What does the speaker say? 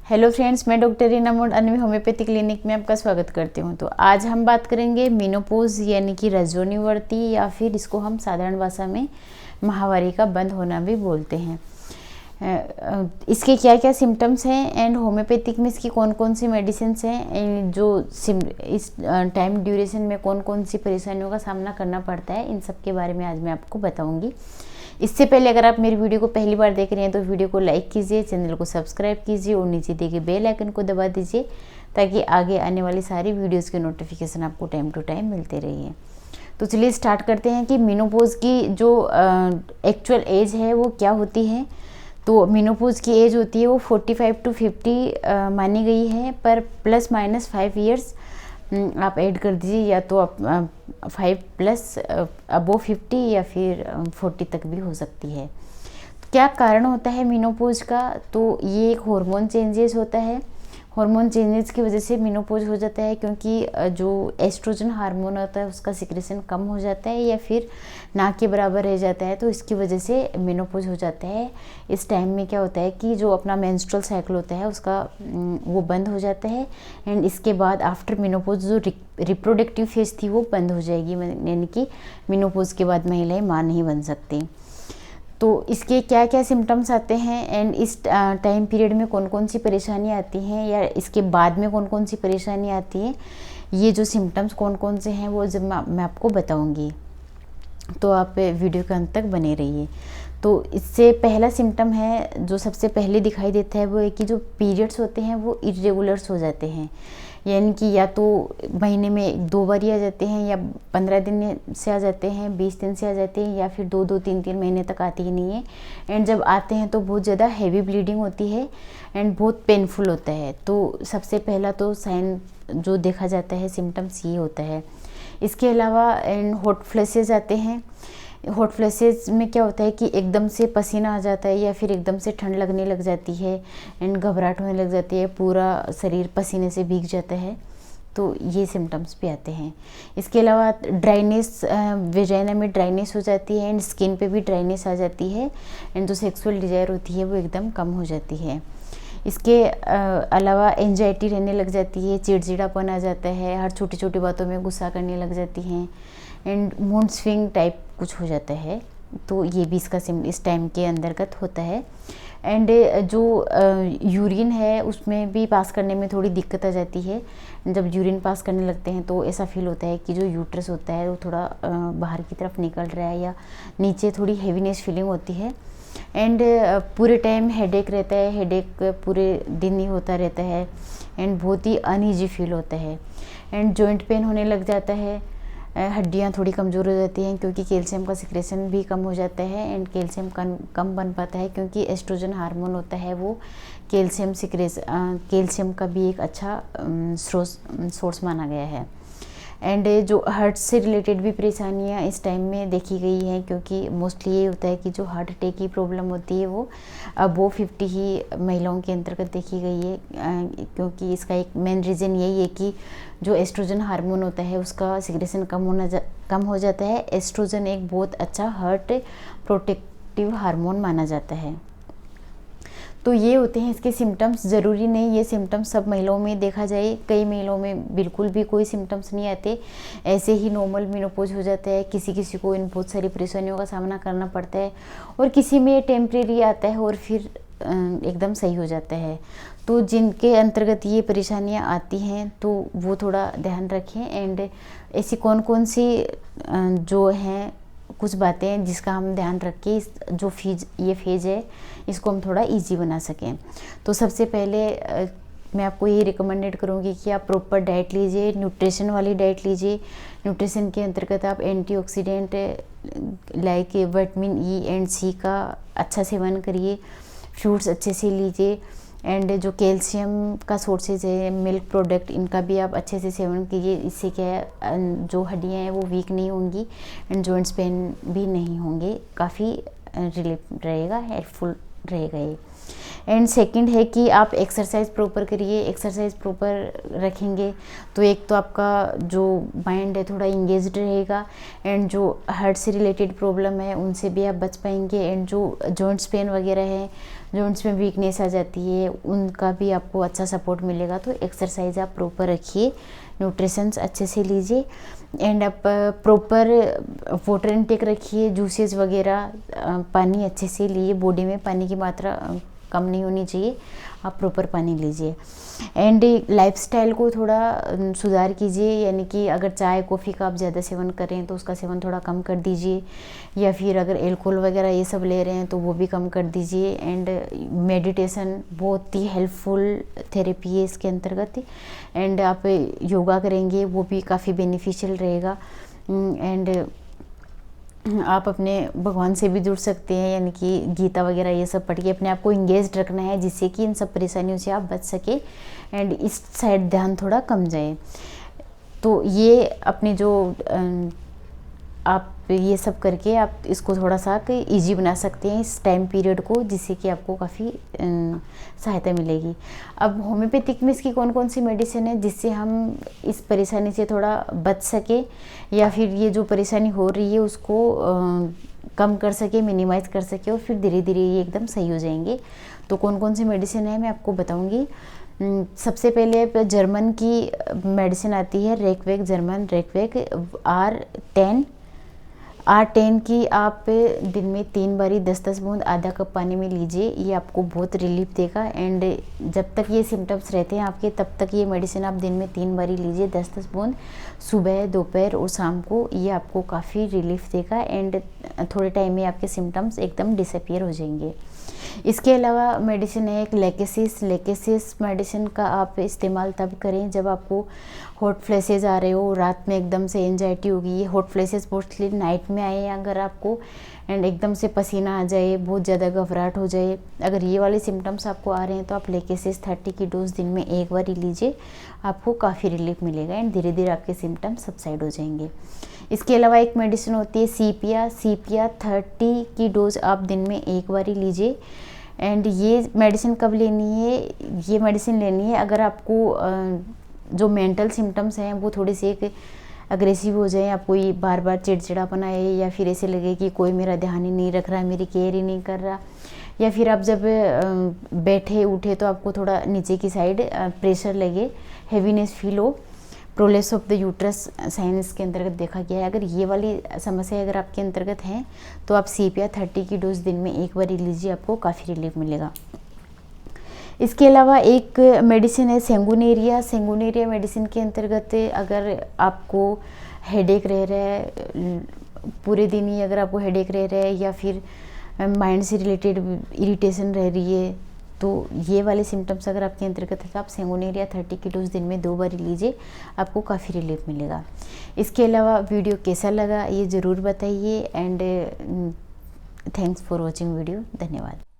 Hello friends, मैं doctor Reena mode Anvi homeopathy clinic में आपका स्वागत करती हूं। तो आज हम बात करेंगे मेनोपॉज यानी कि रजोनिवर्ती या फिर इसको हम साधारण भाषा में माहवारी का बंद होना भी बोलते हैं। इसके क्या क्या सिम्टम्स हैं एंड होम्योपैथिक में इसकी कौन कौन सी मेडिसिन हैं, जो इस टाइम ड्यूरेशन में कौन कौन सी परेशानियों का सामना करना पड़ता है, इन सब के बारे में आज मैं आपको बताऊंगी। इससे पहले अगर आप मेरी वीडियो को पहली बार देख रहे हैं तो वीडियो को लाइक कीजिए, चैनल को सब्सक्राइब कीजिए और नीचे दिए गए बेल आइकन को दबा दीजिए ताकि आगे आने वाली सारी वीडियोस के नोटिफिकेशन आपको टाइम टू टाइम मिलते रहिए। तो चलिए स्टार्ट करते हैं कि मेनोपॉज की जो एक्चुअल एज है वो क्या होती है। तो मेनोपॉज की एज होती है वो 45 to 50 मानी गई है, पर ±5 ईयर्स आप ऐड कर दीजिए, या तो आप 5+ अबो 50 या फिर 40 तक भी हो सकती है। तो क्या कारण होता है मेनोपॉज का? तो ये एक हार्मोन चेंजेस होता है। हार्मोन चेंजेस की वजह से मेनोपॉज हो जाता है, क्योंकि जो एस्ट्रोजन हार्मोन होता है उसका सिक्रेशन कम हो जाता है या फिर ना के बराबर रह जाता है, तो इसकी वजह से मेनोपॉज हो जाता है। इस टाइम में क्या होता है कि जो अपना मेंस्ट्रुअल साइकिल होता है उसका वो बंद हो जाता है, एंड इसके बाद आफ्टर मेनोपॉज जो रिप्रोडक्टिव फेज थी वो बंद हो जाएगी, यानी कि मेनोपॉज के बाद महिलाएं मां नहीं बन सकती। तो इसके क्या क्या सिम्टम्स आते हैं एंड इस टाइम पीरियड में कौन कौन सी परेशानी आती हैं, या इसके बाद में कौन कौन सी परेशानी आती है, ये जो सिम्टम्स कौन कौन से हैं वो जब मैं आपको बताऊंगी। तो आप वीडियो के अंत तक बने रहिए। तो इससे पहला सिम्टम है जो सबसे पहले दिखाई देता है वो है कि जो पीरियड्स होते हैं वो इरेगुलर्स हो जाते हैं, यानी कि या तो महीने में 2 बार ही आ जाते हैं, या 15 दिन से आ जाते हैं, 20 दिन से आ जाते हैं, या फिर 2-2 3-3 महीने तक आती ही नहीं है। एंड जब आते हैं तो बहुत ज़्यादा हैवी ब्लीडिंग होती है एंड बहुत पेनफुल होता है। तो सबसे पहला तो साइन जो देखा जाता है सिम्टम्स ये होता है। इसके अलावा एंड हॉट फ्लैशेस आते हैं। हॉट फ्लैशेस में क्या होता है कि एकदम से पसीना आ जाता है या फिर एकदम से ठंड लगने लग जाती है एंड घबराहट होने लग जाती है, पूरा शरीर पसीने से भीग जाता है। तो ये सिम्टम्स भी आते हैं। इसके अलावा ड्राइनेस, वेजाइना में ड्राइनेस हो जाती है एंड स्किन पे भी ड्राइनेस आ जाती है, एंड जो सेक्सुअल डिज़ायर होती है वो एकदम कम हो जाती है। इसके अलावा एंजाइटी रहने लग जाती है, चिड़चिड़ापन आ जाता है, हर छोटी छोटी बातों में गुस्सा करने लग जाती हैं, एंड मूड स्विंग टाइप कुछ हो जाता है। तो ये भी इसका इस टाइम के अंतर्गत होता है। एंड जो यूरिन है उसमें भी पास करने में थोड़ी दिक्कत आ जाती है। जब यूरिन पास करने लगते हैं तो ऐसा फील होता है कि जो यूट्रस होता है वो थोड़ा बाहर की तरफ निकल रहा है, या नीचे थोड़ी हेवीनेस फीलिंग होती है। एंड पूरे टाइम हेडेक रहता है, हेडेक पूरे दिन ही होता रहता है, एंड बहुत ही अनईजी फील होता है। एंड जॉइंट पेन होने लग जाता है, हड्डियाँ थोड़ी कमज़ोर हो जाती हैं क्योंकि कैल्शियम का सिक्रेशन भी कम हो जाता है, एंड कैल्शियम कम बन पाता है क्योंकि एस्ट्रोजन हार्मोन होता है वो कैल्शियम का भी एक अच्छा सोर्स माना गया है। एंड जो हार्ट से रिलेटेड भी परेशानियाँ इस टाइम में देखी गई हैं, क्योंकि मोस्टली ये होता है कि जो हार्ट अटैक की प्रॉब्लम होती है वो अबो 50 ही महिलाओं के अंतर्गत देखी गई है, क्योंकि इसका एक मेन रीज़न यही है कि जो एस्ट्रोजन हार्मोन होता है उसका सिक्रेशन कम हो जाता है। एस्ट्रोजन एक बहुत अच्छा हार्ट प्रोटेक्टिव हार्मोन माना जाता है। तो ये होते हैं इसके सिम्टम्स। ज़रूरी नहीं ये सिम्टम्स सब महिलाओं में देखा जाए, कई महिलाओं में बिल्कुल भी कोई सिम्टम्स नहीं आते, ऐसे ही नॉर्मल मेनोपॉज हो जाता है। किसी किसी को इन बहुत सारी परेशानियों का सामना करना पड़ता है, और किसी में टेम्परेरी आता है और फिर एकदम सही हो जाता है। तो जिनके अंतर्गत ये परेशानियाँ आती हैं तो वो थोड़ा ध्यान रखें। एंड ऐसी कौन कौन सी जो हैं कुछ बातें जिसका हम ध्यान रख के जो ये फेज है इसको हम थोड़ा इजी बना सकें। तो सबसे पहले मैं आपको ये रिकमेंडेड करूँगी कि आप प्रॉपर डाइट लीजिए, न्यूट्रिशन वाली डाइट लीजिए। न्यूट्रिशन के अंतर्गत आप antioxidant like vitamin E and C का अच्छा सेवन करिए, फ्रूट्स अच्छे से लीजिए, एंड जो कैल्शियम का सोर्सेज है, मिल्क प्रोडक्ट, इनका भी आप अच्छे से सेवन कीजिए। इससे क्या है जो हड्डियाँ हैं वो वीक नहीं होंगी एंड जॉइंट्स पेन भी नहीं होंगे, काफ़ी रिलीफ रहेगा, हेल्पफुल रहेगा ये। एंड सेकंड है कि आप एक्सरसाइज प्रॉपर करिए। एक्सरसाइज प्रॉपर रखेंगे तो एक तो आपका जो माइंड है थोड़ा इंगेज्ड रहेगा, एंड जो हार्ट से रिलेटेड प्रॉब्लम है उनसे भी आप बच पाएंगे, एंड जो जॉइंट्स पेन वगैरह है, जॉइंट्स में वीकनेस आ जाती है, उनका भी आपको अच्छा सपोर्ट मिलेगा। तो एक्सरसाइज आप प्रॉपर रखिए, न्यूट्रिशंस अच्छे से लीजिए, एंड आप प्रॉपर वाटर इनटेक रखिए, जूसेस वगैरह, पानी अच्छे से लिए, बॉडी में पानी की मात्रा कम नहीं होनी चाहिए, आप प्रॉपर पानी लीजिए। एंड लाइफस्टाइल को थोड़ा सुधार कीजिए, यानी कि अगर चाय कॉफ़ी का आप ज़्यादा सेवन करें तो उसका सेवन थोड़ा कम कर दीजिए, या फिर अगर एल्कोहल वगैरह ये सब ले रहे हैं तो वो भी कम कर दीजिए। एंड मेडिटेशन बहुत ही हेल्पफुल थेरेपी है इसके अंतर्गत, एंड आप योगा करेंगे वो भी काफ़ी बेनिफिशियल रहेगा। एंड आप अपने भगवान से भी जुड़ सकते हैं, यानी कि गीता वगैरह ये सब पढ़ के अपने आप को इंगेज रखना है, जिससे कि इन सब परेशानियों से आप बच सके एंड इस साइड ध्यान थोड़ा कम जाए। तो ये अपने जो आप ये सब करके आप इसको थोड़ा सा इजी बना सकते हैं इस टाइम पीरियड को, जिससे कि आपको काफ़ी सहायता मिलेगी। अब होम्योपैथिक में इसकी कौन कौन सी मेडिसिन है जिससे हम इस परेशानी से थोड़ा बच सके, या फिर ये जो परेशानी हो रही है उसको कम कर सके, मिनिमाइज़ कर सके, और फिर धीरे धीरे ये एकदम सही हो जाएंगे। तो कौन कौन सी मेडिसिन है मैं आपको बताऊँगी। सबसे पहले जर्मन की मेडिसिन आती है रेकवेक, जर्मन रेकवेक R10 की आप दिन में 3 बारी 10-10 बूंद आधा कप पानी में लीजिए, ये आपको बहुत रिलीफ देगा। एंड जब तक ये सिम्टम्स रहते हैं आपके तब तक ये मेडिसिन आप दिन में 3 बारी लीजिए 10-10 बूंद, सुबह, दोपहर और शाम को, ये आपको काफ़ी रिलीफ देगा, एंड थोड़े टाइम में आपके सिम्टम्स एकदम डिसअपियर हो जाएंगे। इसके अलावा मेडिसिन है एक लेकेसिस मेडिसिन का आप इस्तेमाल तब करें जब आपको हॉट फ्लैशेज आ रहे हो, रात में एकदम से एंजाइटी होगी। ये हॉट फ्लैशेज मोस्टली नाइट में आए अगर आपको, एंड एकदम से पसीना आ जाए, बहुत ज़्यादा घबराहट हो जाए, अगर ये वाले सिम्टम्स आपको आ रहे हैं तो आप लेकेसिस 30 की डोज दिन में एक बार ही लीजिए, आपको काफ़ी रिलीफ मिलेगा, एंड धीरे धीरे आपके सिम्टम्स सबसाइड हो जाएंगे। इसके अलावा एक मेडिसिन होती है सीपिया 30 की डोज आप दिन में एक बार ही लीजिए। एंड ये मेडिसिन कब लेनी है, ये मेडिसिन लेनी है अगर आपको जो मेंटल सिम्टम्स हैं वो थोड़े से एक अग्रेसिव हो जाए, आपको ये बार बार चिड़चिड़ापन आए, या फिर ऐसे लगे कि कोई मेरा ध्यान ही नहीं रख रहा, मेरी केयर ही नहीं कर रहा, या फिर आप जब बैठे उठे तो आपको थोड़ा नीचे की साइड प्रेशर लगे, हैवीनेस फील हो, prolapse of the uterus science के अंतर्गत देखा गया है। अगर ये वाली समस्या अगर आपके अंतर्गत है तो आप सीपिया 30 की डोज दिन में एक बार ही लीजिए, आपको काफ़ी रिलीफ मिलेगा। इसके अलावा एक मेडिसिन है सेंगुनेरिया मेडिसिन के अंतर्गत अगर आपको हेडेक रह रहा है पूरे दिन ही, अगर आपको हेडेक रह रहा है, या फिर माइंड से रिलेटेड इरिटेशन रह रही है, तो ये वाले सिम्टम्स अगर आपके अंतर्गत है तो आप सेंगुनेरिया 30 की डोज दिन में 2 बार लीजिए, आपको काफ़ी रिलीफ मिलेगा। इसके अलावा वीडियो कैसा लगा ये ज़रूर बताइए, and thanks for watching video. धन्यवाद।